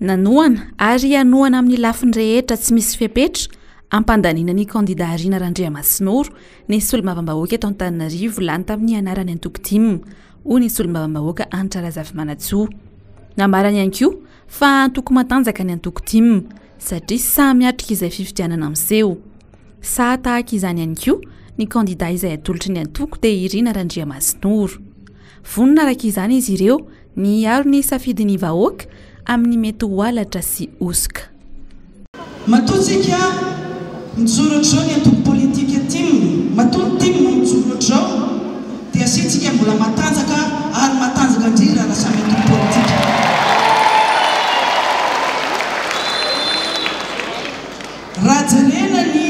nanoana ary anoana amin'ny lafiny rehetra tsy misy fiapetra ampandaniana ny kandida Rina Randriamasinoro ny solombavam-bahoaka eto Antananarivo lany tamin'ny anarany antoko 5 ho ny solombavam-bahoaka Hanitra Razafimanatsoa. Namarany ihany koa fa antoko matanjaka ny antoko 5 satria samy atrika izay fifidianana miseho. Sa tahaka izany ihany koa ny kandida izay atolotry ny antoko dia Rina Randriamasinoro. Vonona araka izany izy ireo ny aro ny safidin'ny vahoaka amin'ny mety hoalatra sy osika. Matotsika mijoro ohatr'izao ny antoko politika timo, matoa timo mijoro ohatr'izao dia asitsika mbola matanjaka ary matanjaka indrindra raha samy antoko politika. Raha jerena ny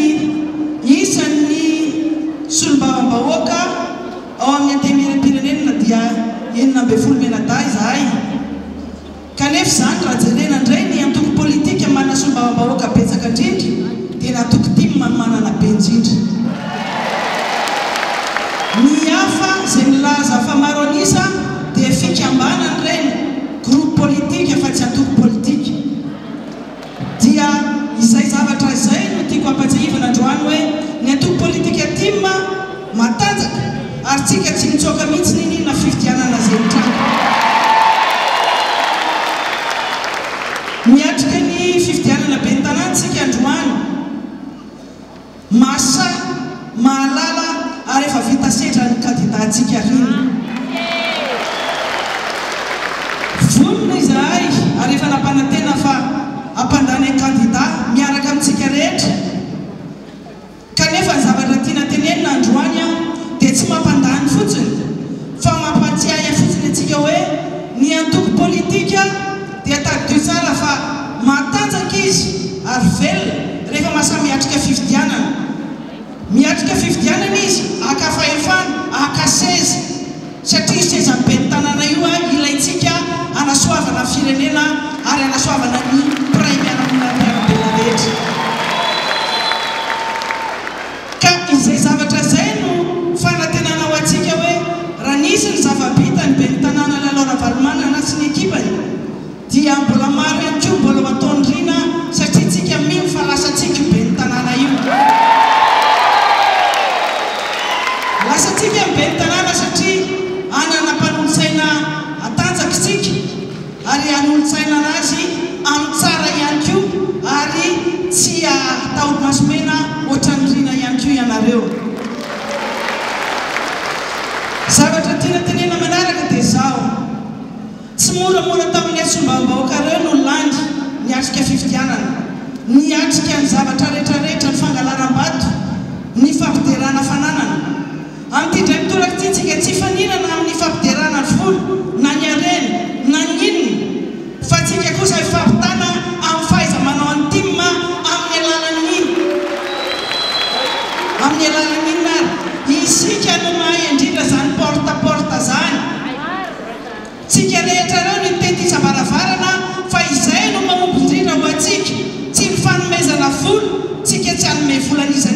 isan'ny solombavam-bahoaka ao amin'ny antenimieram-pirenena dia 9 menada izahay. Kanefa izany raha jerena indray ny antoko politika manana solombavam-bahoaka betsaka indrindra dia natoko 5 manana be indrindra. Ny hafa izay milaza fa maro anisa dia fikambanana ireny groupe politika fa tsy antoko politika. Dia izay zavatra izay no tiako ampatsahivana androany hoe ny antoko politika tima matanjaka ary tsika tsy mitsoaka mihitsy ninina fifidianana izay mitranga. Miatrika ny fifidianana be ny tanàntsika androany masa mahalala ary efa vita sedra ny kandidatsika Rina. Vonona izahay ary efa nampanantena fa ampandany kandida miaraka amintsika rehetra. Kanefa ny zavatra tiana tenenina androany dia tsy mampandany fotsiny fa mampatsiahy fotsiny antsika hoe ny antoko politika dia tadio tsara fa matanjaka izy ary velona rehefa masamiatrika fifidianana. Miatrika fifidianana izy aka fahefana, aka seza satria seza be ny tanàna io ilaintsika anasoavana firenena ary anasoavana ny praimianampiarabela rehetra. Ka izay zavatra izay no fanantenana ho antsika hoe raha nisy ny zava-bita ny be ny tanàna lalao valimana sy ny ekipany dia mbola maro ihany koa mbola ataony Rina satria tsika mino fa lasantsika be ny tanàna io. Lasantsika be ny tanàna satria anana mpanolo-tsaina atanjaka isika ary anolo-tsaina anazy amin'ny tsara ihany koa ary tsy atao masomena ohatran'ny Rina ihany koa ianareo. Zavatra tiana tenena manaraka dia izao. Tsy moramora tamin'ny solombavam-bahoaka ireo no landy niatrika fifidianana, niatrika ny zavatra rehetrarehetra ny fangalaram-bato, ny fampiderana fananana. Amin'ity indray mitoraka ity tsika tsy faninana amin'ny fampiderana ny folo na ny arena na ny inona fa tsika kosa ifampitana amin'ny fahaiza manao any timma amin'ny alalan'ny inona ary isika no mahay indrindra zany porta zany. Tsika rehetra ireo no mitety isa-baravarana fa izay no mahomby indrindra ho antsika tsy mifanomezana vola, tsika tsy hanome volan'iza